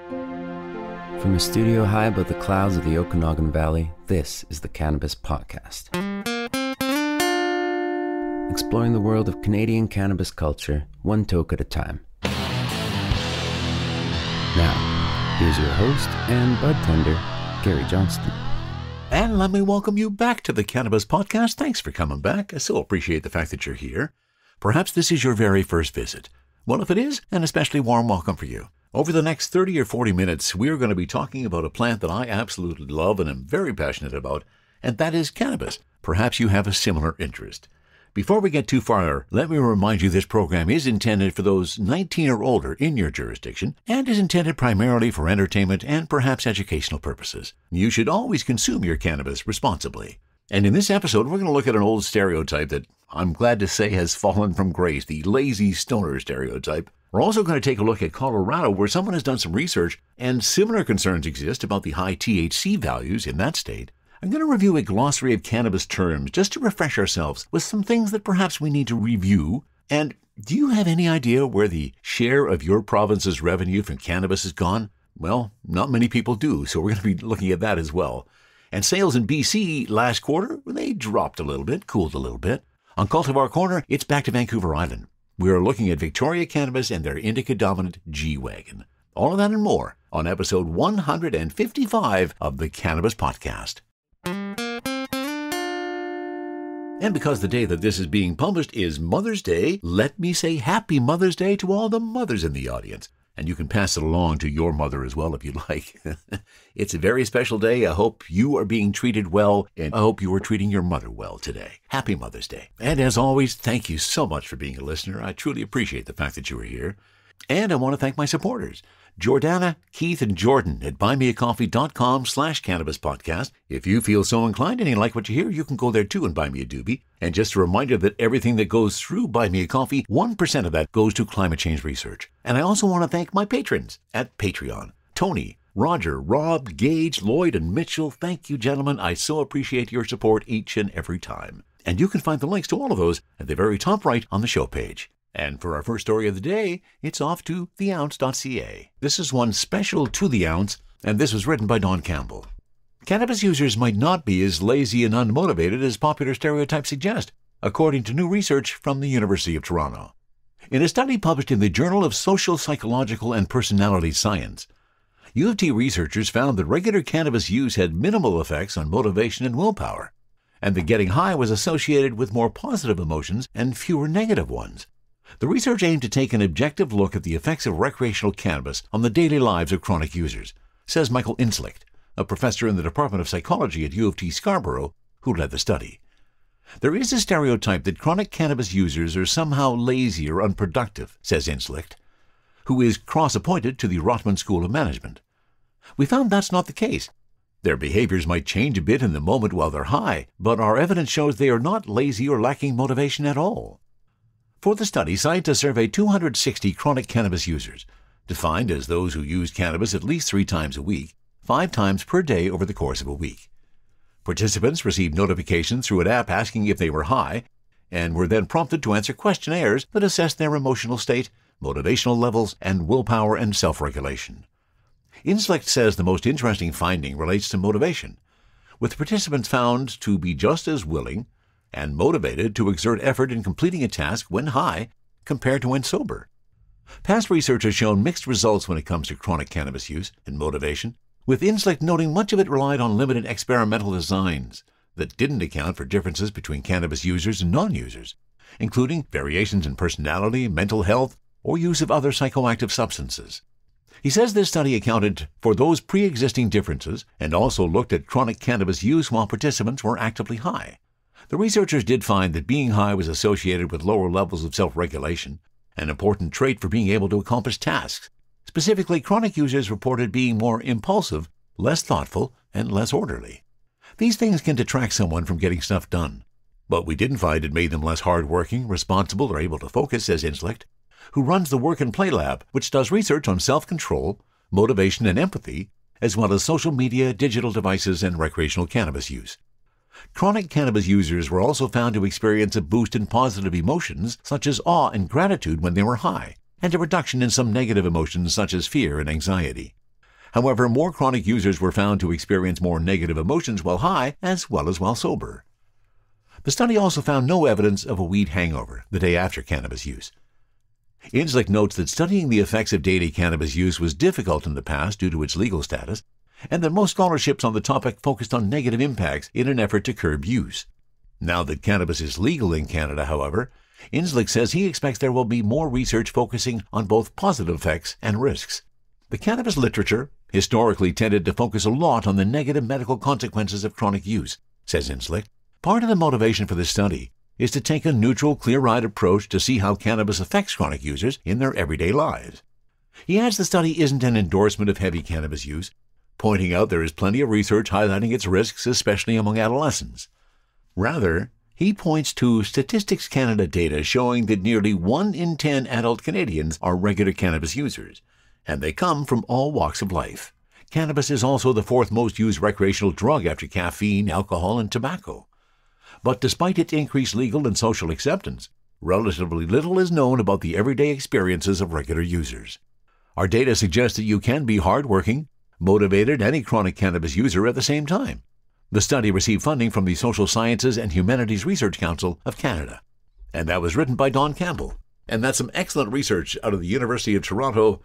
From a studio high above the clouds of the Okanagan Valley, this is the Cannabis Podcast. Exploring the world of Canadian cannabis culture, one toke at a time. Now, here's your host and bud tender, Gary Johnston. And let me welcome you back to the Cannabis Podcast. Thanks for coming back. I so appreciate the fact that you're here. Perhaps this is your very first visit. Well, if it is, an especially warm welcome for you. Over the next 30 or 40 minutes, we are going to be talking about a plant that I absolutely love and am very passionate about, and that is cannabis. Perhaps you have a similar interest. Before we get too far, let me remind you this program is intended for those 19 or older in your jurisdiction and is intended primarily for entertainment and perhaps educational purposes. You should always consume your cannabis responsibly. And in this episode, we're going to look at an old stereotype that I'm glad to say has fallen from grace, the lazy stoner stereotype. We're also going to take a look at Colorado, where someone has done some research and similar concerns exist about the high THC values in that state. I'm going to review a glossary of cannabis terms just to refresh ourselves with some things that perhaps we need to review. And do you have any idea where the share of your province's revenue from cannabis has gone? Well, not many people do, so we're going to be looking at that as well. And sales in BC last quarter, they dropped a little bit, cooled a little bit. On Cultivar Corner, it's back to Vancouver Island. We are looking at Victoria Cannabis and their Indica dominant G-Wagon. All of that and more on episode 155 of the Cannabis Podcast. And because the day that this is being published is Mother's Day, let me say Happy Mother's Day to all the mothers in the audience. And you can pass it along to your mother as well if you'd like. It's a very special day. I hope you are being treated well, and I hope you are treating your mother well today. Happy Mother's Day. And as always, thank you so much for being a listener. I truly appreciate the fact that you are here. And I want to thank my supporters, Jordana, Keith, and Jordan at buymeacoffee.com/cannabispodcast. If you feel so inclined and you like what you hear, you can go there too and buy me a doobie. And just a reminder that everything that goes through Buy Me a Coffee, 1% of that goes to climate change research. And I also want to thank my patrons at Patreon. Tony, Roger, Rob, Gage, Lloyd, and Mitchell. Thank you, gentlemen. I so appreciate your support each and every time. And you can find the links to all of those at the very top right on the show page. And for our first story of the day, it's off to theounce.ca. This is one special to The Ounce, and this was written by Don Campbell. Cannabis users might not be as lazy and unmotivated as popular stereotypes suggest, according to new research from the University of Toronto. In a study published in the Journal of Social, Psychological, and Personality Science, U of T researchers found that regular cannabis use had minimal effects on motivation and willpower, and that getting high was associated with more positive emotions and fewer negative ones. The research aimed to take an objective look at the effects of recreational cannabis on the daily lives of chronic users, says Michael Inslicht, a professor in the Department of Psychology at U of T Scarborough, who led the study. There is a stereotype that chronic cannabis users are somehow lazy or unproductive, says Inslicht, who is cross-appointed to the Rotman School of Management. We found that's not the case. Their behaviors might change a bit in the moment while they're high, but our evidence shows they are not lazy or lacking motivation at all. For the study, scientists surveyed 260 chronic cannabis users, defined as those who use cannabis at least 3 times a week, 5 times per day over the course of a week. Participants received notifications through an app asking if they were high, and were then prompted to answer questionnaires that assessed their emotional state, motivational levels, and willpower and self-regulation. Inslicht says the most interesting finding relates to motivation, with participants found to be just as willing and motivated to exert effort in completing a task when high compared to when sober. Past research has shown mixed results when it comes to chronic cannabis use and motivation, with Inslicht noting much of it relied on limited experimental designs that didn't account for differences between cannabis users and non-users, including variations in personality, mental health, or use of other psychoactive substances. He says this study accounted for those pre-existing differences and also looked at chronic cannabis use while participants were actively high. The researchers did find that being high was associated with lower levels of self-regulation, an important trait for being able to accomplish tasks. Specifically, chronic users reported being more impulsive, less thoughtful, and less orderly. These things can detract someone from getting stuff done. But we didn't find it made them less hard-working, responsible, or able to focus, says Inslicht, who runs the Work and Play Lab, which does research on self-control, motivation, and empathy, as well as social media, digital devices, and recreational cannabis use. Chronic cannabis users were also found to experience a boost in positive emotions such as awe and gratitude when they were high, and a reduction in some negative emotions such as fear and anxiety. However, more chronic users were found to experience more negative emotions while high as well as while sober. The study also found no evidence of a weed hangover the day after cannabis use. Inslick notes that studying the effects of daily cannabis use was difficult in the past due to its legal status, and that most scholarships on the topic focused on negative impacts in an effort to curb use. Now that cannabis is legal in Canada, however, Inslick says he expects there will be more research focusing on both positive effects and risks. The cannabis literature historically tended to focus a lot on the negative medical consequences of chronic use, says Inslick. Part of the motivation for this study is to take a neutral, clear-eyed approach to see how cannabis affects chronic users in their everyday lives. He adds the study isn't an endorsement of heavy cannabis use, pointing out there is plenty of research highlighting its risks, especially among adolescents. Rather, he points to Statistics Canada data showing that nearly 1 in 10 adult Canadians are regular cannabis users, and they come from all walks of life. Cannabis is also the 4th most used recreational drug after caffeine, alcohol, and tobacco. But despite its increased legal and social acceptance, relatively little is known about the everyday experiences of regular users. Our data suggests that you can be hardworking, motivated, and a chronic cannabis user at the same time. The study received funding from the Social Sciences and Humanities Research Council of Canada. And that was written by Don Campbell. And that's some excellent research out of the University of Toronto.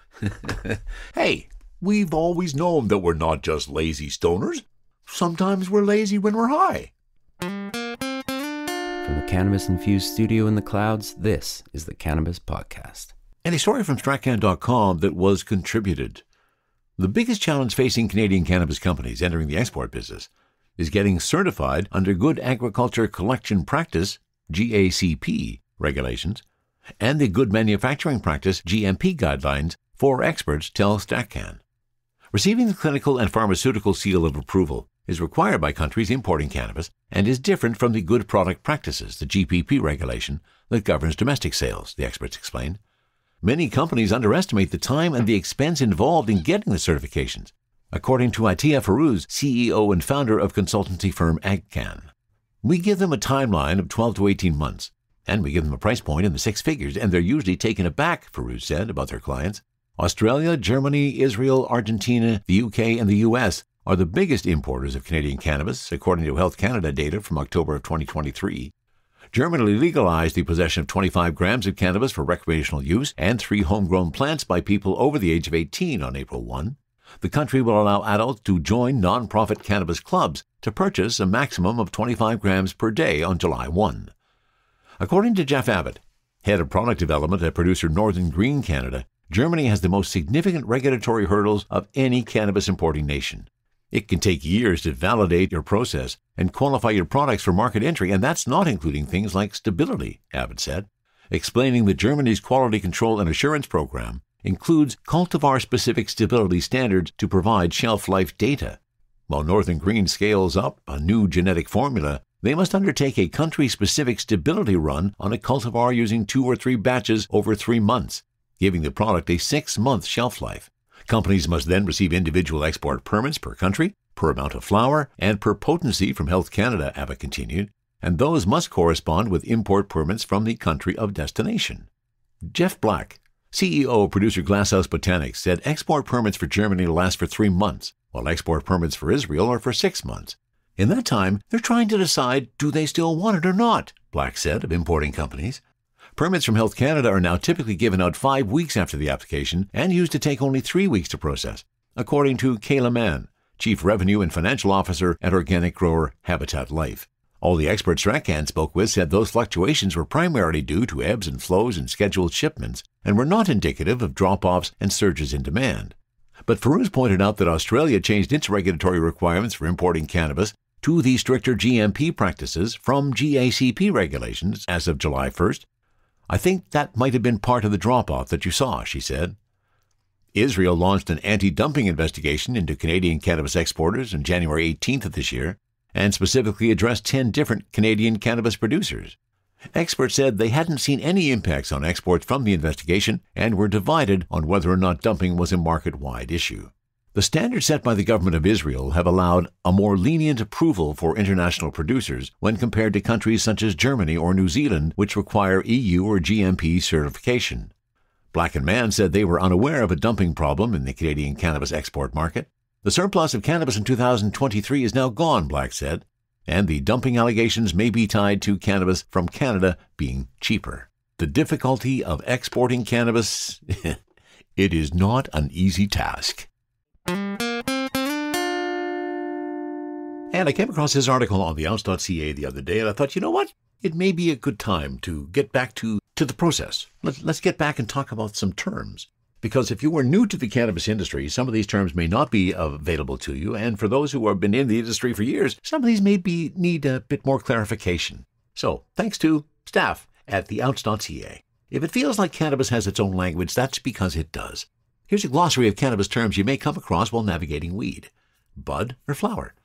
Hey, we've always known that we're not just lazy stoners. Sometimes we're lazy when we're high. From the cannabis-infused studio in the clouds, this is the Cannabis Podcast. And a story from Stratcan.com that was contributed. The biggest challenge facing Canadian cannabis companies entering the export business is getting certified under Good Agriculture Collection Practice, GACP, regulations, and the Good Manufacturing Practice, GMP guidelines for experts, tell StatCan. Receiving the clinical and pharmaceutical seal of approval is required by countries importing cannabis and is different from the Good Product Practices, the GPP regulation, that governs domestic sales, the experts explained. Many companies underestimate the time and the expense involved in getting the certifications, according to Atiya Farouz, CEO and founder of consultancy firm AgCan. We give them a timeline of 12 to 18 months, and we give them a price point in the 6 figures, and they're usually taken aback, Farouz said about their clients. Australia, Germany, Israel, Argentina, the UK, and the US are the biggest importers of Canadian cannabis, according to Health Canada data from October of 2023. Germany legalized the possession of 25 grams of cannabis for recreational use and 3 homegrown plants by people over the age of 18 on April 1. The country will allow adults to join non-profit cannabis clubs to purchase a maximum of 25 grams per day on July 1. According to Jeff Abbott, head of product development at producer Northern Green Canada, Germany has the most significant regulatory hurdles of any cannabis importing nation. It can take years to validate your process and qualify your products for market entry, and that's not including things like stability, Abbott said, explaining that Germany's quality control and assurance program includes cultivar-specific stability standards to provide shelf life data. While Northern Green scales up a new genetic formula, they must undertake a country-specific stability run on a cultivar using 2 or 3 batches over 3 months, giving the product a 6-month shelf life. Companies must then receive individual export permits per country, per amount of flower, and per potency from Health Canada, Abbott continued, and those must correspond with import permits from the country of destination. Jeff Black, CEO of producer Glasshouse Botanics, said export permits for Germany last for 3 months, while export permits for Israel are for 6 months. In that time, they're trying to decide, do they still want it or not, Black said of importing companies. Permits from Health Canada are now typically given out 5 weeks after the application and used to take only 3 weeks to process, according to Kayla Mann, Chief Revenue and Financial Officer at organic grower Habitat Life. All the experts Stratcan spoke with said those fluctuations were primarily due to ebbs and flows in scheduled shipments and were not indicative of drop-offs and surges in demand. But Farouz pointed out that Australia changed its regulatory requirements for importing cannabis to the stricter GMP practices from GACP regulations as of July 1st. I think that might have been part of the drop-off that you saw, she said. Israel launched an anti-dumping investigation into Canadian cannabis exporters on January 18th of this year and specifically addressed 10 different Canadian cannabis producers. Experts said they hadn't seen any impacts on exports from the investigation and were divided on whether or not dumping was a market-wide issue. The standards set by the government of Israel have allowed a more lenient approval for international producers when compared to countries such as Germany or New Zealand, which require EU or GMP certification. Black & Mann said they were unaware of a dumping problem in the Canadian cannabis export market. The surplus of cannabis in 2023 is now gone, Black said, and the dumping allegations may be tied to cannabis from Canada being cheaper. The difficulty of exporting cannabis, it is not an easy task. And I came across this article on the outs.ca the other day, and I thought, you know what? It may be a good time to get back to the process. Let's get back and talk about some terms. Because if you are new to the cannabis industry, some of these terms may not be available to you. And for those who have been in the industry for years, some of these may need a bit more clarification. So thanks to staff at the outs.ca. If it feels like cannabis has its own language, that's because it does. Here's a glossary of cannabis terms you may come across while navigating weed. Bud or flower.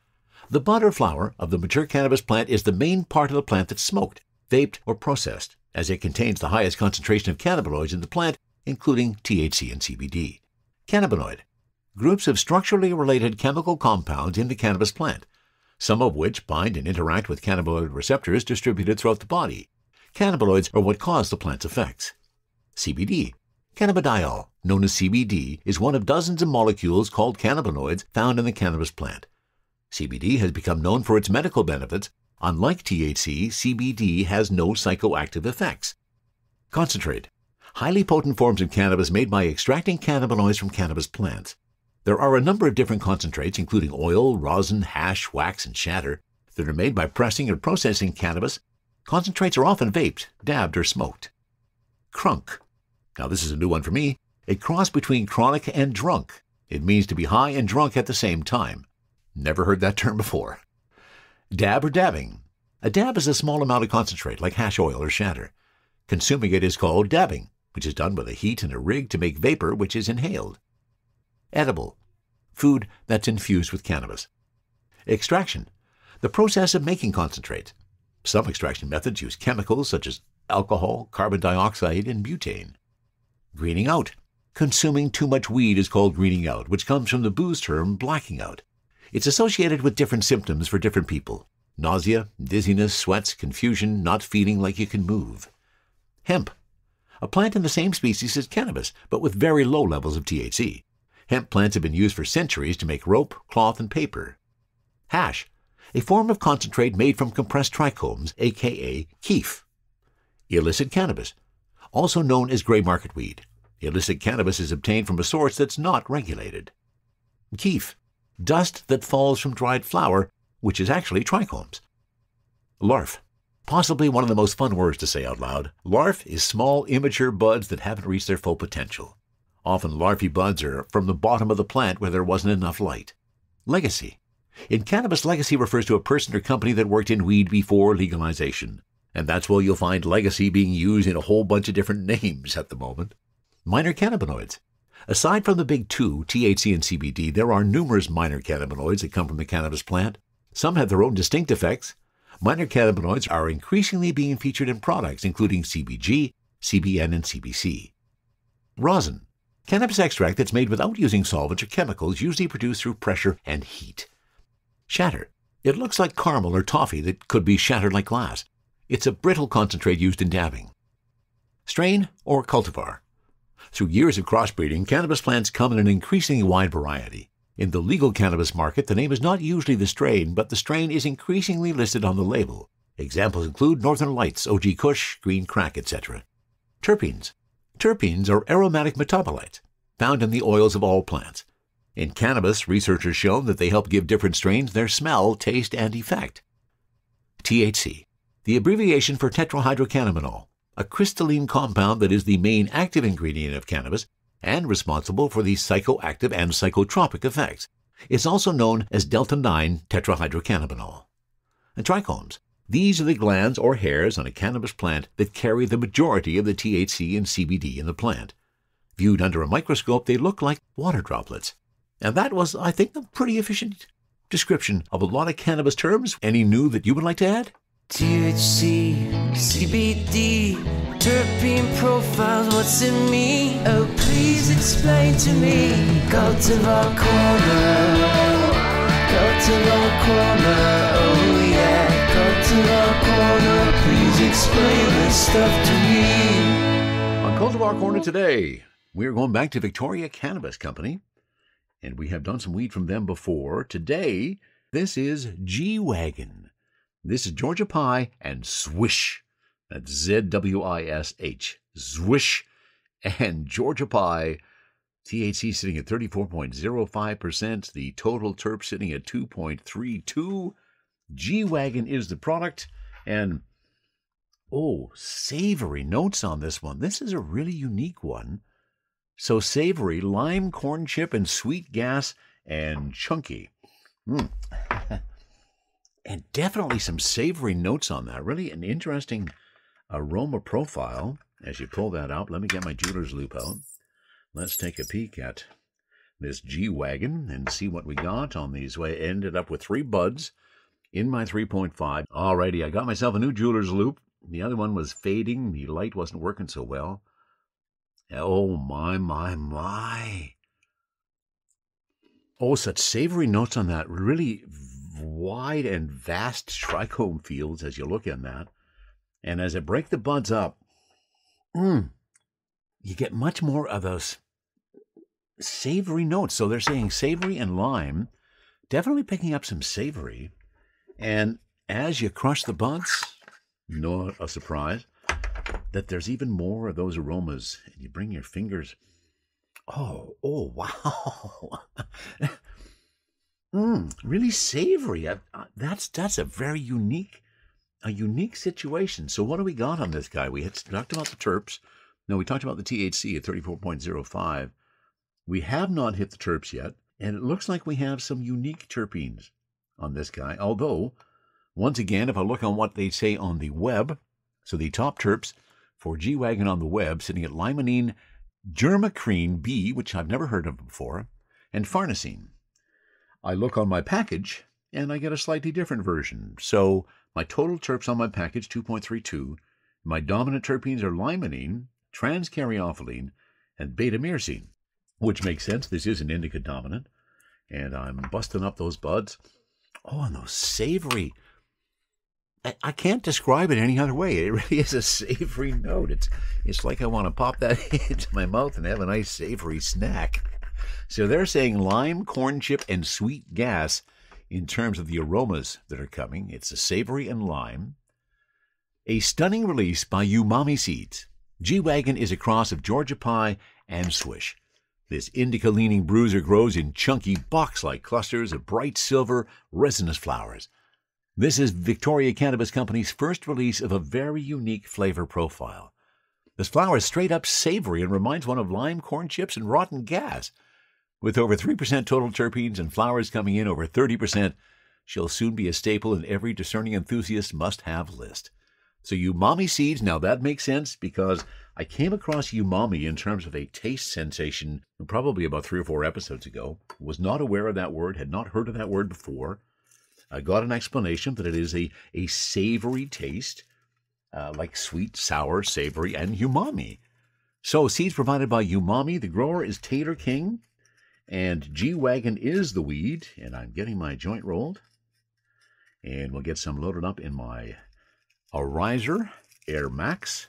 The bud or flower of the mature cannabis plant is the main part of the plant that's smoked, vaped, or processed, as it contains the highest concentration of cannabinoids in the plant, including THC and CBD. Cannabinoid. Groups of structurally related chemical compounds in the cannabis plant, some of which bind and interact with cannabinoid receptors distributed throughout the body. Cannabinoids are what cause the plant's effects. CBD. Cannabidiol, known as CBD, is one of dozens of molecules called cannabinoids found in the cannabis plant. CBD has become known for its medical benefits. Unlike THC, CBD has no psychoactive effects. Concentrate. Highly potent forms of cannabis made by extracting cannabinoids from cannabis plants. There are a number of different concentrates, including oil, rosin, hash, wax, and shatter, that are made by pressing or processing cannabis. Concentrates are often vaped, dabbed, or smoked. Crunk. Now this is a new one for me. A cross between chronic and drunk. It means to be high and drunk at the same time. Never heard that term before. Dab or dabbing. A dab is a small amount of concentrate, like hash oil or shatter. Consuming it is called dabbing, which is done with a heat and a rig to make vapor, which is inhaled. Edible. Food that's infused with cannabis. Extraction. The process of making concentrate. Some extraction methods use chemicals such as alcohol, carbon dioxide, and butane. Greening out. Consuming too much weed is called greening out, which comes from the booze term blacking out. It's associated with different symptoms for different people. Nausea, dizziness, sweats, confusion, not feeling like you can move. Hemp. A plant in the same species as cannabis, but with very low levels of THC. Hemp plants have been used for centuries to make rope, cloth, and paper. Hash. A form of concentrate made from compressed trichomes, aka keef. Illicit cannabis. Also known as gray market weed. Illicit cannabis is obtained from a source that's not regulated. Keef. Dust that falls from dried flower, which is actually trichomes. Larf. Possibly one of the most fun words to say out loud. Larf is small, immature buds that haven't reached their full potential. Often larvae buds are from the bottom of the plant where there wasn't enough light. Legacy. In cannabis, legacy refers to a person or company that worked in weed before legalization. And that's why you'll find legacy being used in a whole bunch of different names at the moment. Minor cannabinoids. Aside from the big two, THC and CBD, there are numerous minor cannabinoids that come from the cannabis plant. Some have their own distinct effects. Minor cannabinoids are increasingly being featured in products including CBG, CBN, and CBC. Rosin. Cannabis extract that's made without using solvents or chemicals, usually produced through pressure and heat. Shatter. It looks like caramel or toffee that could be shattered like glass. It's a brittle concentrate used in dabbing. Strain or cultivar. Through years of crossbreeding, cannabis plants come in an increasingly wide variety. In the legal cannabis market, the name is not usually the strain, but the strain is increasingly listed on the label. Examples include Northern Lights, OG Kush, Green Crack, etc. Terpenes. Terpenes are aromatic metabolites found in the oils of all plants. In cannabis, researchers shown that they help give different strains their smell, taste, and effect. THC. The abbreviation for tetrahydrocannabinol, a crystalline compound that is the main active ingredient of cannabis and responsible for the psychoactive and psychotropic effects. It's also known as delta-9 tetrahydrocannabinol. And trichomes. These are the glands or hairs on a cannabis plant that carry the majority of the THC and CBD in the plant. Viewed under a microscope, they look like water droplets. And that was, I think, a pretty efficient description of a lot of cannabis terms. Any new that you would like to add? THC, CBD, terpene profiles, what's in me? Oh, please explain to me. Cultivar Corner, Cultivar Corner, oh yeah. Cultivar Corner, please explain this stuff to me. On Cultivar Corner today. We're going back to Victoria Cannabis Company, and we have done some weed from them before. Today, this is G-Wagon. This is Georgia Pie and Swish. That's Z-W-I-S-H. Swish and Georgia Pie. THC sitting at 34.05%. The total terp sitting at 2.32. G-Wagon is the product. And oh, savory notes on this one. This is a really unique one. So savory, lime, corn chip, and sweet gas, and chunky. And definitely some savory notes on that. Really an interesting aroma profile. As you pull that out, let me get my jeweler's loop out. Let's take a peek at this G-Wagon and see what we got on these. I ended up with 3 buds in my 3.5. Alrighty, I got myself a new jeweler's loop. The other one was fading. The light wasn't working so well. Oh, my. Oh, such savory notes on that. Really wide and vast trichome fields as you look in that. And as I break the buds up, you get much more of those savory notes. So they're saying savory and lime. Definitely picking up some savory. And as you crush the buds, not a surprise that there's even more of those aromas. And you bring your fingers. Oh, wow. Really savory. That's a very unique situation. So what do we got on this guy? We had talked about the terps. No, we talked about the THC at 34.05. We have not hit the terps yet. And it looks like we have some unique terpenes on this guy. Although, once again, if I look on what they say on the web, so the top terps for G-Wagon on the web, sitting at limonene, germacrene B, which I've never heard of before, and farnesene. I look on my package, and I get a slightly different version. So my total terps on my package, 2.32. My dominant terpenes are limonene, transcaryophyllene, and beta-myrcene, which makes sense. This is an indica dominant. And I'm busting up those buds. Oh, and those savory. I can't describe it any other way. It really is a savory note. It's like I want to pop that into my mouth and have a nice savory snack. So they're saying lime, corn chip, and sweet gas in terms of the aromas that are coming. It's a savory and lime. A stunning release by Umami Seeds. G-Wagon is a cross of Georgia Pie and Swish. This indica-leaning bruiser grows in chunky box-like clusters of bright silver resinous flowers. This is Victoria Cannabis Company's first release of a very unique flavor profile. This flower is straight up savory and reminds one of lime, corn chips, and rotten gas. With over 3% total terpenes and flowers coming in over 30%, she'll soon be a staple in every discerning enthusiast must-have list. So Umami Seeds, now that makes sense because I came across umami in terms of a taste sensation probably about 3 or 4 episodes ago. Was not aware of that word, had not heard of that word before. I got an explanation that it is a savory taste, like sweet, sour, savory, and umami. So seeds provided by Umami. The grower is Taylor King, and G-Wagon is the weed. And I'm getting my joint rolled, and we'll get some loaded up in my Arizer Air Max.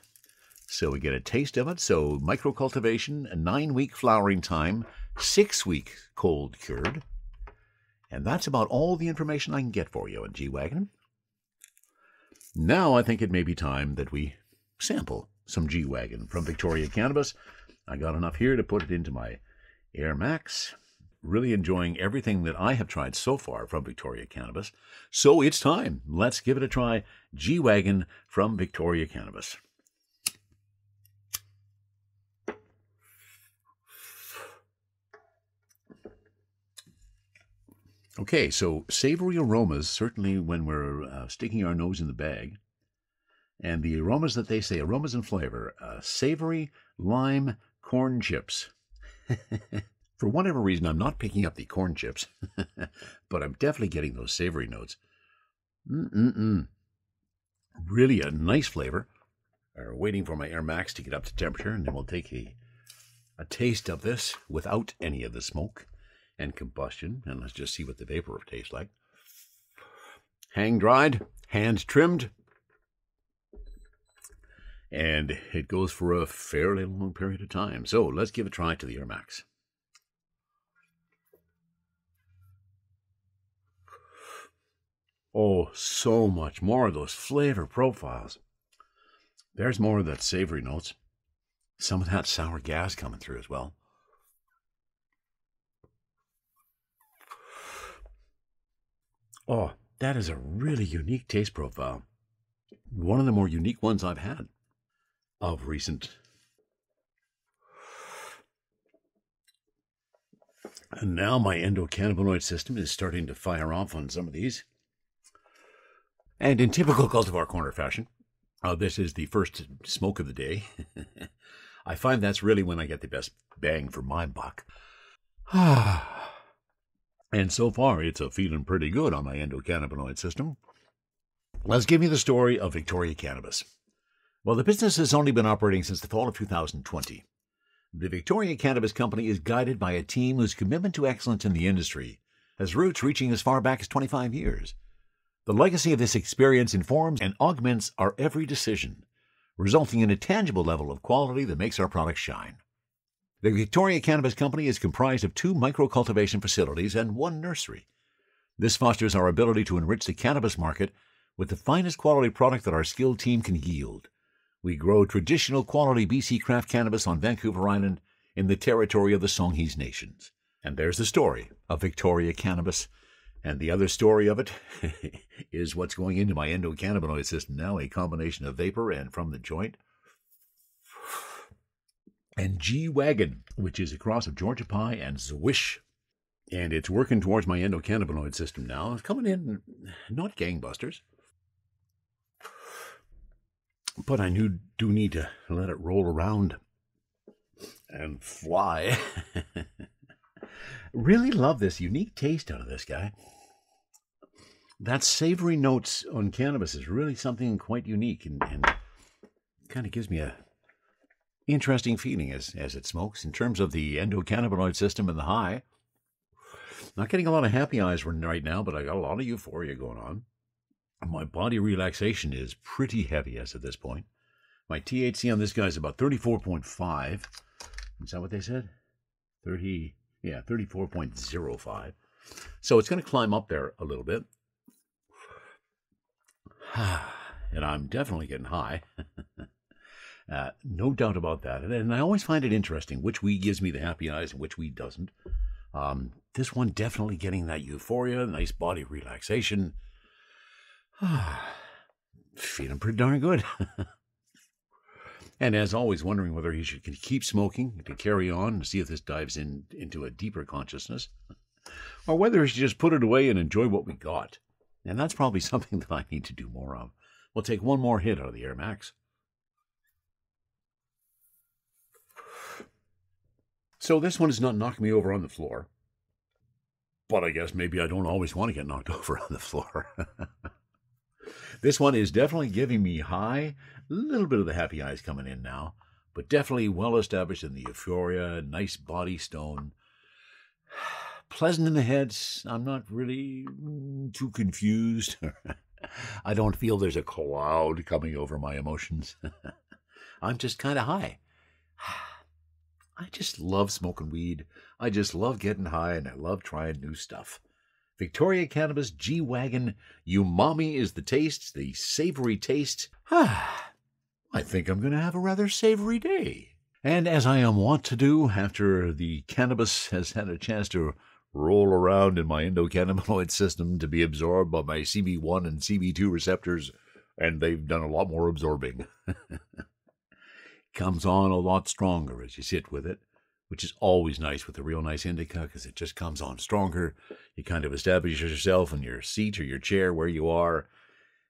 So we get a taste of it. So microcultivation, a 9-week flowering time, 6-week cold cured. And that's about all the information I can get for you on G-Wagon. Now I think it may be time that we sample some G-Wagon from Victoria Cannabis. I got enough here to put it into my Air Max. Really enjoying everything that I have tried so far from Victoria Cannabis. So it's time. Let's give it a try. G-Wagon from Victoria Cannabis. Okay, so savory aromas, certainly when we're sticking our nose in the bag. And the aromas that they say, aromas and flavor, savory, lime, corn chips. For whatever reason, I'm not picking up the corn chips, but I'm definitely getting those savory notes. Really a nice flavor. We're waiting for my Air Max to get up to temperature, and then we'll take a taste of this without any of the smoke and combustion, and let's just see what the vapor tastes like. Hang dried, hand trimmed, And it goes for a fairly long period of time. So let's give a try to the Air Max. Oh, so much more of those flavor profiles. There's more of that savory notes. Some of that sour gas coming through as well. Oh, that is a really unique taste profile. One of the more unique ones I've had of recent. And now my endocannabinoid system is starting to fire off on some of these. And in typical Cultivar Corner fashion, this is the first smoke of the day. I find that's really when I get the best bang for my buck. And so far, it's feeling pretty good on my endocannabinoid system. Let's give you the story of Victoria Cannabis. Well, the business has only been operating since the fall of 2020. The Victoria Cannabis Company is guided by a team whose commitment to excellence in the industry has roots reaching as far back as 25 years. The legacy of this experience informs and augments our every decision, resulting in a tangible level of quality that makes our products shine. The Victoria Cannabis Company is comprised of 2 micro-cultivation facilities and 1 nursery. This fosters our ability to enrich the cannabis market with the finest quality product that our skilled team can yield. We grow traditional quality BC craft cannabis on Vancouver Island in the territory of the Songhees Nations. And there's the story of Victoria Cannabis. And the other story of it is what's going into my endocannabinoid system now, a combination of vapor and from the joint. And G-Wagon, which is a cross of Georgia Pie and Zwish. And it's working towards my endocannabinoid system now. It's coming in not gangbusters. But I do need to let it roll around and fly. Really love this unique taste out of this guy. That savory notes on cannabis is really something quite unique and kind of gives me a interesting feeling as it smokes. In terms of the endocannabinoid system and the high, not getting a lot of happy eyes right now, but I got a lot of euphoria going on. My body relaxation is pretty heavy as of this point. My THC on this guy is about 34.5. Is that what they said? 34.05. So it's going to climb up there a little bit. And I'm definitely getting high. No doubt about that. And I always find it interesting which weed gives me the happy eyes and which weed doesn't. This one definitely getting that euphoria, nice body relaxation. Feeling pretty darn good. And as always, wondering whether he should keep smoking to carry on and see if this dives into a deeper consciousness, or whether he should just put it away and enjoy what we got. And that's probably something that I need to do more of. We'll take one more hit out of the Air Max. So this one is not knocking me over on the floor. But I guess maybe I don't always want to get knocked over on the floor. This one is definitely giving me high, a little bit of the happy eyes coming in now, but definitely well established in the euphoria, nice body stone. Pleasant in the head. I'm not really too confused. I don't feel there's a cloud coming over my emotions. I'm just kind of high. I just love smoking weed. I just love getting high, and I love trying new stuff. Victoria Cannabis, G-Wagon, umami is the taste, the savory taste. I think I'm going to have a rather savory day. And as I am wont to do after the cannabis has had a chance to roll around in my endocannabinoid system to be absorbed by my CB1 and CB2 receptors, and they've done a lot more absorbing. Comes on a lot stronger as you sit with it, which is always nice with a real nice indica because it just comes on stronger. You kind of establish yourself in your seat or your chair where you are,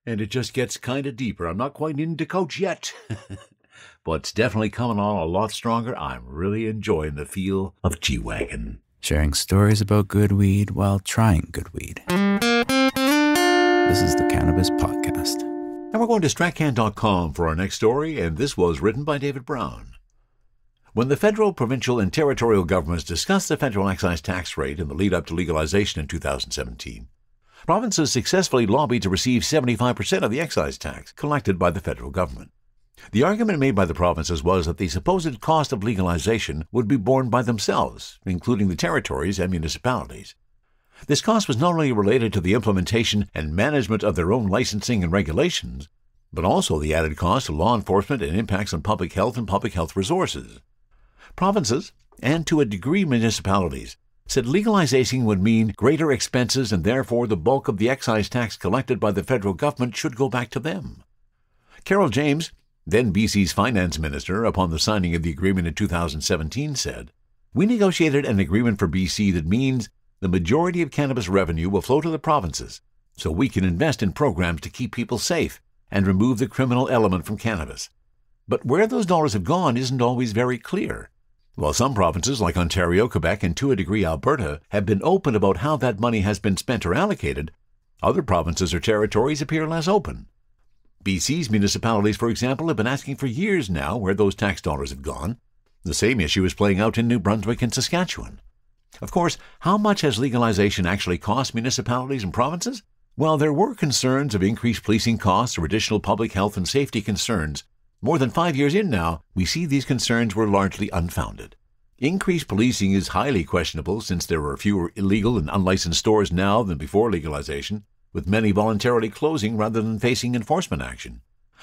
and it just gets kind of deeper. I'm not quite into coach yet, but it's definitely coming on a lot stronger. I'm really enjoying the feel of G-Wagon. Sharing stories about good weed while trying good weed. This is the Cannabis Podcast. And we're going to stratcan.com for our next story, and this was written by David Brown. When the federal, provincial, and territorial governments discussed the federal excise tax rate in the lead-up to legalization in 2017, provinces successfully lobbied to receive 75% of the excise tax collected by the federal government. The argument made by the provinces was that the supposed cost of legalization would be borne by themselves, including the territories and municipalities. This cost was not only related to the implementation and management of their own licensing and regulations, but also the added cost to law enforcement and impacts on public health and public health resources. Provinces, and to a degree municipalities, said legalization would mean greater expenses and therefore the bulk of the excise tax collected by the federal government should go back to them. Carol James, then BC's finance minister, upon the signing of the agreement in 2017 said, "We negotiated an agreement for BC that means the majority of cannabis revenue will flow to the provinces, so we can invest in programs to keep people safe and remove the criminal element from cannabis. But where those dollars have gone isn't always very clear. While some provinces like Ontario, Quebec, and to a degree Alberta have been open about how that money has been spent or allocated, other provinces or territories appear less open. BC's municipalities, for example, have been asking for years now where those tax dollars have gone. The same issue is playing out in New Brunswick and Saskatchewan. Of course, how much has legalization actually cost municipalities and provinces? While there were concerns of increased policing costs or additional public health and safety concerns, more than 5 years in now, we see these concerns were largely unfounded. Increased policing is highly questionable since there are fewer illegal and unlicensed stores now than before legalization, with many voluntarily closing rather than facing enforcement action.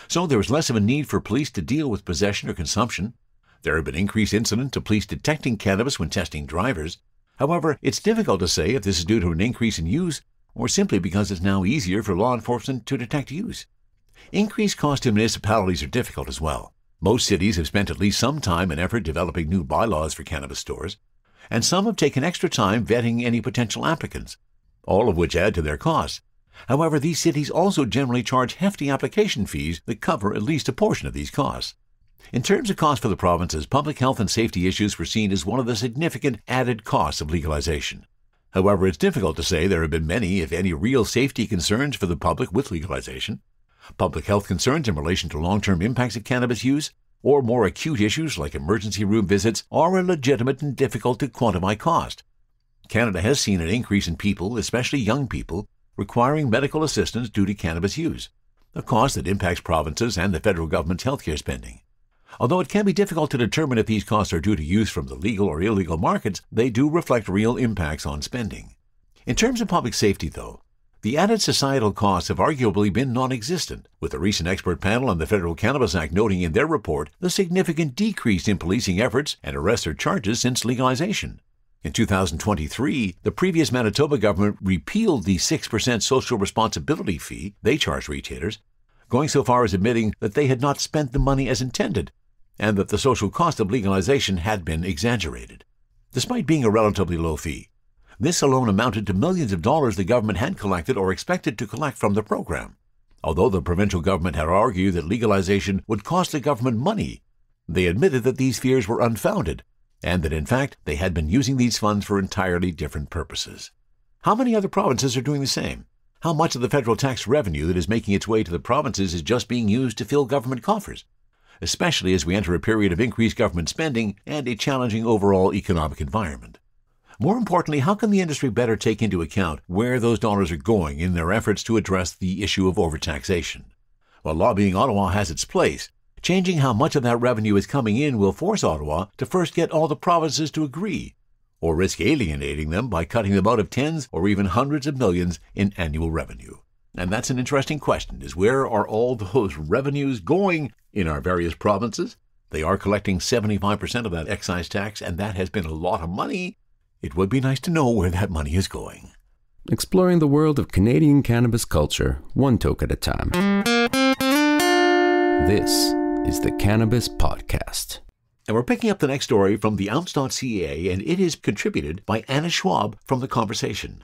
So there is less of a need for police to deal with possession or consumption. There have been increased incidents of police detecting cannabis when testing drivers. However, it's difficult to say if this is due to an increase in use or simply because it's now easier for law enforcement to detect use. Increased costs to municipalities are difficult as well. Most cities have spent at least some time and effort developing new bylaws for cannabis stores, and some have taken extra time vetting any potential applicants, all of which add to their costs. However, these cities also generally charge hefty application fees that cover at least a portion of these costs. In terms of cost for the provinces, public health and safety issues were seen as one of the significant added costs of legalization. However, it's difficult to say there have been many, if any, real safety concerns for the public with legalization. Public health concerns in relation to long-term impacts of cannabis use, or more acute issues like emergency room visits, are a legitimate and difficult to quantify cost. Canada has seen an increase in people, especially young people, requiring medical assistance due to cannabis use, a cost that impacts provinces and the federal government's healthcare spending. Although it can be difficult to determine if these costs are due to use from the legal or illegal markets, they do reflect real impacts on spending. In terms of public safety, though, the added societal costs have arguably been non-existent, with a recent expert panel on the Federal Cannabis Act noting in their report the significant decrease in policing efforts and arrests or charges since legalization. In 2023, the previous Manitoba government repealed the 6% social responsibility fee they charged retailers, going so far as admitting that they had not spent the money as intended, and that the social cost of legalization had been exaggerated. Despite being a relatively low fee, this alone amounted to millions of dollars the government had collected or expected to collect from the program. Although the provincial government had argued that legalization would cost the government money, they admitted that these fears were unfounded, and that in fact they had been using these funds for entirely different purposes. How many other provinces are doing the same? How much of the federal tax revenue that is making its way to the provinces is just being used to fill government coffers, especially as we enter a period of increased government spending and a challenging overall economic environment? More importantly, how can the industry better take into account where those dollars are going in their efforts to address the issue of overtaxation? While lobbying Ottawa has its place, changing how much of that revenue is coming in will force Ottawa to first get all the provinces to agree, or risk alienating them by cutting them out of tens or even hundreds of millions in annual revenue. And that's an interesting question, is where are all those revenues going in our various provinces? They are collecting 75% of that excise tax, and that has been a lot of money. It would be nice to know where that money is going. Exploring the world of Canadian cannabis culture, one toke at a time. This is the Cannabis Podcast. And we're picking up the next story from theounce.ca, and it is contributed by Anna Schwab from The Conversation.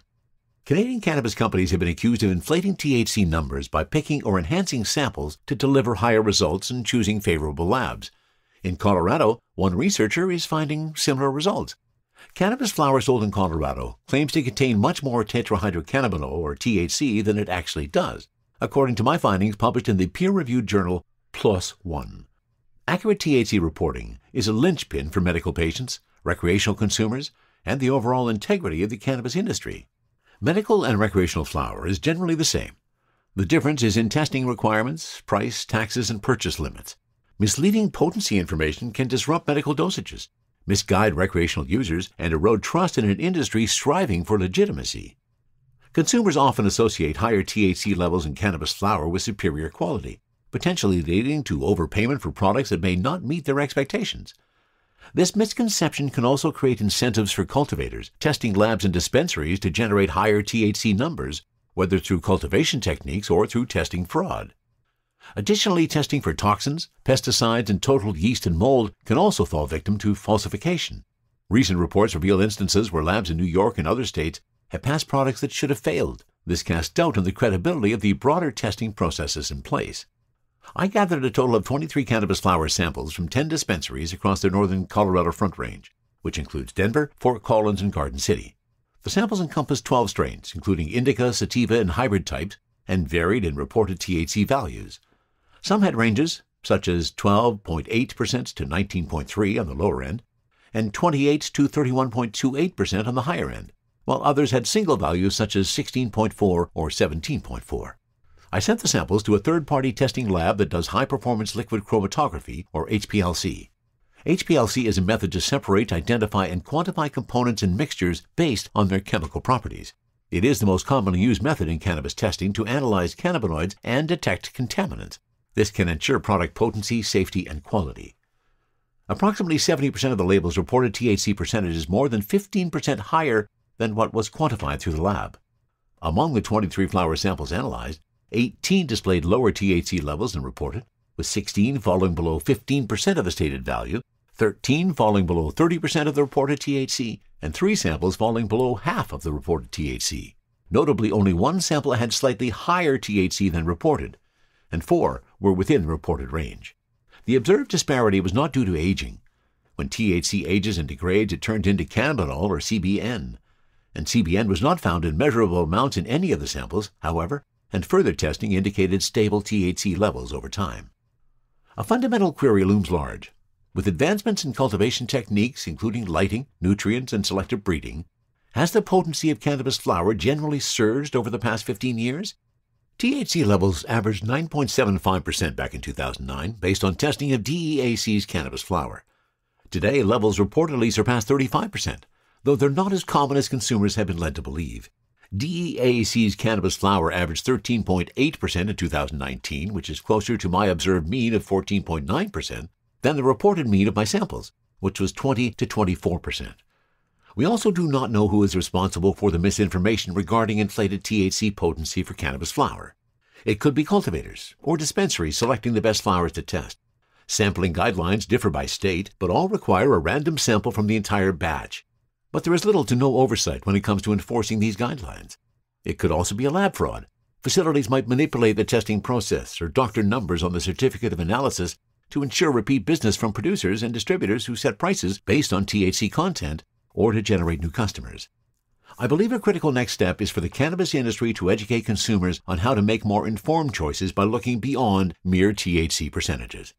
Canadian cannabis companies have been accused of inflating THC numbers by picking or enhancing samples to deliver higher results and choosing favorable labs. In Colorado, one researcher is finding similar results. Cannabis flower sold in Colorado claims to contain much more tetrahydrocannabinol, or THC, than it actually does, according to my findings published in the peer-reviewed journal PLOS ONE. Accurate THC reporting is a linchpin for medical patients, recreational consumers, and the overall integrity of the cannabis industry. Medical and recreational flower is generally the same. The difference is in testing requirements, price, taxes, and purchase limits. Misleading potency information can disrupt medical dosages, misguide recreational users, and erode trust in an industry striving for legitimacy. Consumers often associate higher THC levels in cannabis flower with superior quality, potentially leading to overpayment for products that may not meet their expectations. This misconception can also create incentives for cultivators, testing labs and dispensaries to generate higher THC numbers, whether through cultivation techniques or through testing fraud. Additionally, testing for toxins, pesticides, and total yeast and mold can also fall victim to falsification. Recent reports reveal instances where labs in New York and other states have passed products that should have failed. This casts doubt on the credibility of the broader testing processes in place. I gathered a total of 23 cannabis flower samples from 10 dispensaries across the northern Colorado Front Range, which includes Denver, Fort Collins, and Garden City. The samples encompass 12 strains, including Indica, sativa, and hybrid types, and varied in reported THC values. Some had ranges, such as 12.8% to 19.3% on the lower end, and 28 to 31.28% on the higher end, while others had single values such as 16.4 or 17.4. I sent the samples to a third-party testing lab that does high-performance liquid chromatography, or HPLC. HPLC is a method to separate, identify, and quantify components and mixtures based on their chemical properties. It is the most commonly used method in cannabis testing to analyze cannabinoids and detect contaminants. This can ensure product potency, safety, and quality. Approximately 70% of the labels reported THC percentages more than 15% higher than what was quantified through the lab. Among the 23 flower samples analyzed, 18 displayed lower THC levels than reported, with 16 falling below 15% of the stated value, 13 falling below 30% of the reported THC, and 3 samples falling below half of the reported THC. Notably, only 1 sample had slightly higher THC than reported, and 4 were within the reported range. The observed disparity was not due to aging. When THC ages and degrades, it turns into cannabinol or CBN, and CBN was not found in measurable amounts in any of the samples, however, and further testing indicated stable THC levels over time. A fundamental query looms large. With advancements in cultivation techniques, including lighting, nutrients, and selective breeding, has the potency of cannabis flower generally surged over the past 15 years? THC levels averaged 9.75% back in 2009, based on testing of DEAC's cannabis flower. Today, levels reportedly surpass 35%, though they're not as common as consumers have been led to believe. DEAC's cannabis flower averaged 13.8% in 2019, which is closer to my observed mean of 14.9% than the reported mean of my samples, which was 20 to 24%. We also do not know who is responsible for the misinformation regarding inflated THC potency for cannabis flower. It could be cultivators or dispensaries selecting the best flowers to test. Sampling guidelines differ by state, but all require a random sample from the entire batch. But there is little to no oversight when it comes to enforcing these guidelines. It could also be a lab fraud. Facilities might manipulate the testing process or doctor numbers on the certificate of analysis to ensure repeat business from producers and distributors who set prices based on THC content or to generate new customers. I believe a critical next step is for the cannabis industry to educate consumers on how to make more informed choices by looking beyond mere THC percentages.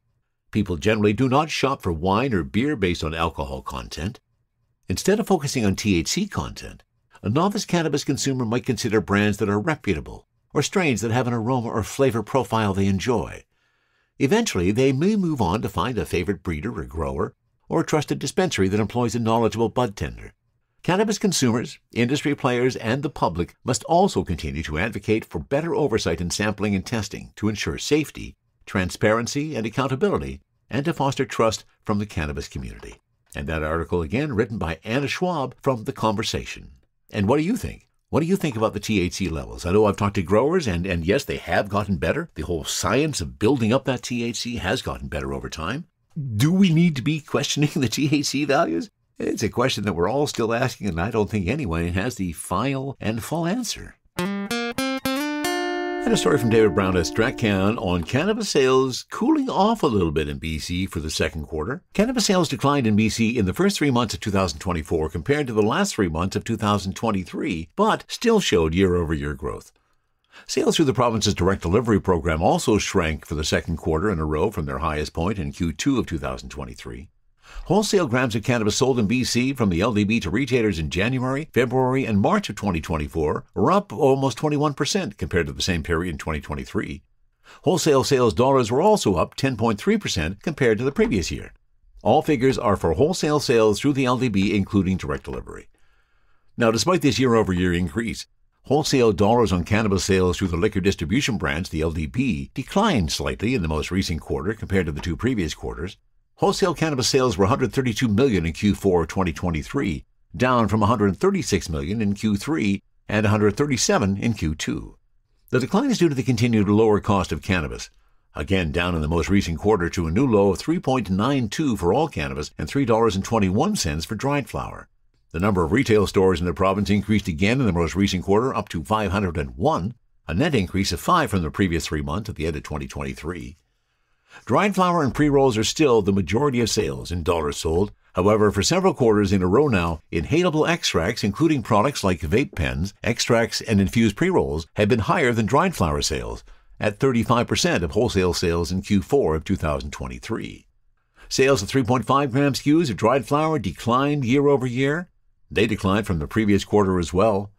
People generally do not shop for wine or beer based on alcohol content. Instead of focusing on THC content, a novice cannabis consumer might consider brands that are reputable or strains that have an aroma or flavor profile they enjoy. Eventually, they may move on to find a favorite breeder or grower or a trusted dispensary that employs a knowledgeable bud tender. Cannabis consumers, industry players, and the public must also continue to advocate for better oversight in sampling and testing to ensure safety, transparency, and accountability, and to foster trust from the cannabis community. And that article again written by Anna Schwab from The Conversation. And what do you think? What do you think about the THC levels? I know I've talked to growers, and yes, they have gotten better. The whole science of building up that THC has gotten better over time. Do we need to be questioning the THC values? It's a question that we're all still asking, and I don't think anyone has the final and full answer. And a story from David Brown at Strachan on cannabis sales cooling off a little bit in BC for the second quarter. Cannabis sales declined in BC in the first 3 months of 2024 compared to the last 3 months of 2023, but still showed year-over-year growth. Sales through the province's direct delivery program also shrank for the second quarter in a row from their highest point in Q2 of 2023. Wholesale grams of cannabis sold in BC from the LDB to retailers in January, February, and March of 2024 were up almost 21% compared to the same period in 2023. Wholesale sales dollars were also up 10.3% compared to the previous year. All figures are for wholesale sales through the LDB, including direct delivery. Now, despite this year-over-year increase, wholesale dollars on cannabis sales through the liquor distribution branch, the LDB, declined slightly in the most recent quarter compared to the two previous quarters. Wholesale cannabis sales were $132 million in Q4 2023, down from $136 million in Q3 and $137 million in Q2. The decline is due to the continued lower cost of cannabis, again down in the most recent quarter to a new low of $3.92 for all cannabis and $3.21 for dried flower. The number of retail stores in the province increased again in the most recent quarter, up to 501, a net increase of 5 from the previous 3 months at the end of 2023. Dried flower and pre-rolls are still the majority of sales in dollars sold. However, for several quarters in a row now, inhalable extracts, including products like vape pens, extracts, and infused pre-rolls, have been higher than dried flower sales, at 35% of wholesale sales in Q4 of 2023. Sales of 3.5 gram SKUs of dried flower declined year over year. They declined from the previous quarter as well.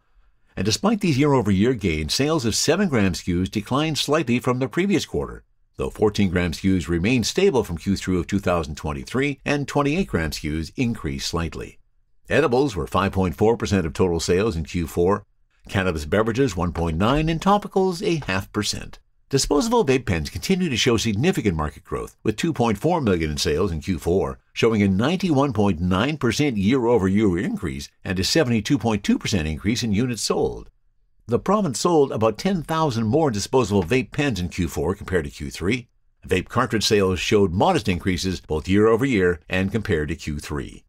And despite these year-over-year gains, sales of 7 gram SKUs declined slightly from the previous quarter, though 14 gram SKUs remained stable from Q3 of 2023 and 28 gram SKUs increased slightly. Edibles were 5.4% of total sales in Q4, cannabis beverages 1.9%, and topicals 0.5%. Disposable vape pens continue to show significant market growth, with $2.4 million in sales in Q4, showing a 91.9% year-over-year increase and a 72.2% increase in units sold. The province sold about 10,000 more disposable vape pens in Q4 compared to Q3. Vape cartridge sales showed modest increases both year-over-year and compared to Q3.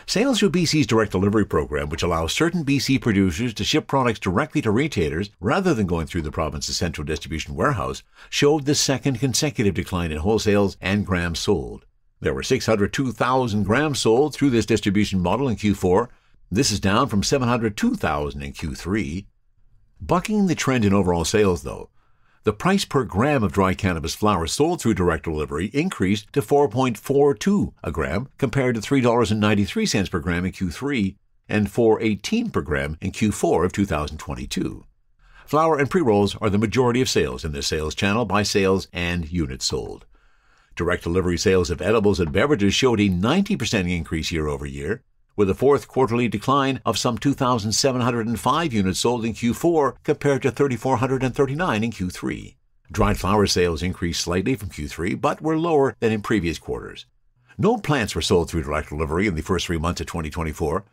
Sales through BC's direct delivery program, which allows certain BC producers to ship products directly to retailers rather than going through the province's central distribution warehouse, showed the second consecutive decline in wholesales and grams sold. There were 602,000 grams sold through this distribution model in Q4. This is down from 702,000 in Q3. Bucking the trend in overall sales, though, the price per gram of dry cannabis flower sold through direct delivery increased to $4.42 a gram compared to $3.93 per gram in Q3 and $4.18 per gram in Q4 of 2022. Flower and pre-rolls are the majority of sales in this sales channel by sales and units sold. Direct delivery sales of edibles and beverages showed a 90% increase year over year, with a fourth quarterly decline of some 2,705 units sold in Q4 compared to 3,439 in Q3. Dried flower sales increased slightly from Q3, but were lower than in previous quarters. No plants were sold through direct delivery in the first 3 months of 2024,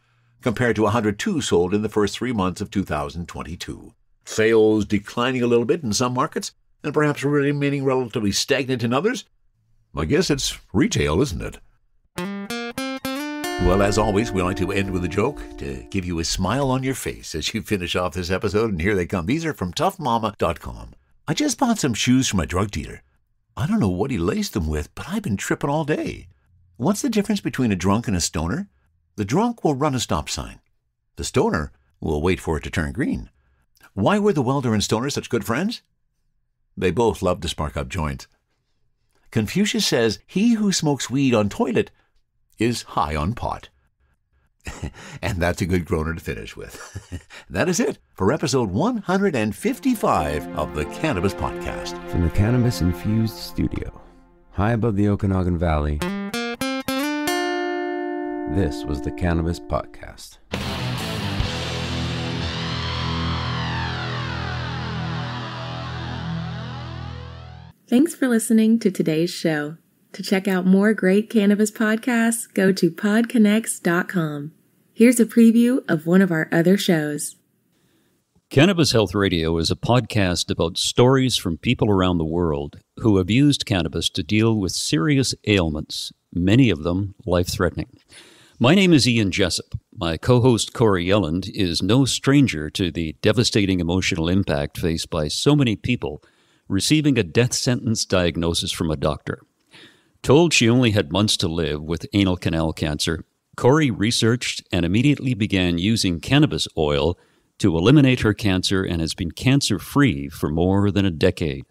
compared to 102 sold in the first 3 months of 2022. Sales declining a little bit in some markets, and perhaps remaining relatively stagnant in others. I guess it's retail, isn't it? Well, as always, we like to end with a joke to give you a smile on your face as you finish off this episode, and here they come. These are from toughmama.com. I just bought some shoes from my drug dealer. I don't know what he laced them with, but I've been tripping all day. What's the difference between a drunk and a stoner? The drunk will run a stop sign. The stoner will wait for it to turn green. Why were the welder and stoner such good friends? They both love to spark up joints. Confucius says, he who smokes weed on toilet is high on pot. And that's a good groaner to finish with. That is it for episode 155 of the Cannabis Podcast. From the cannabis-infused studio, high above the Okanagan Valley, this was the Cannabis Podcast. Thanks for listening to today's show. To check out more great cannabis podcasts, go to podconnects.com. Here's a preview of one of our other shows. Cannabis Health Radio is a podcast about stories from people around the world who have used cannabis to deal with serious ailments, many of them life-threatening. My name is Ian Jessup. My co-host Corey Yelland is no stranger to the devastating emotional impact faced by so many people receiving a death sentence diagnosis from a doctor. Told she only had months to live with anal canal cancer, Corey researched and immediately began using cannabis oil to eliminate her cancer and has been cancer-free for more than a decade.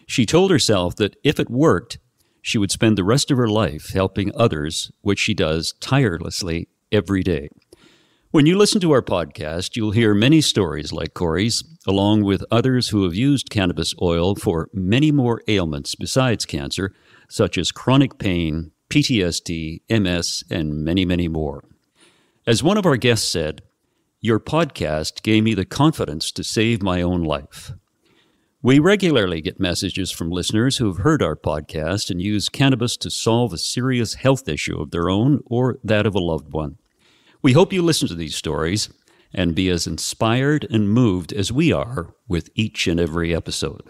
She told herself that if it worked, she would spend the rest of her life helping others, which she does tirelessly every day. When you listen to our podcast, you'll hear many stories like Corey's, along with others who have used cannabis oil for many more ailments besides cancer, such as chronic pain, PTSD, MS, and many, many more. As one of our guests said, "Your podcast gave me the confidence to save my own life." We regularly get messages from listeners who have heard our podcast and use cannabis to solve a serious health issue of their own or that of a loved one. We hope you listen to these stories and be as inspired and moved as we are with each and every episode.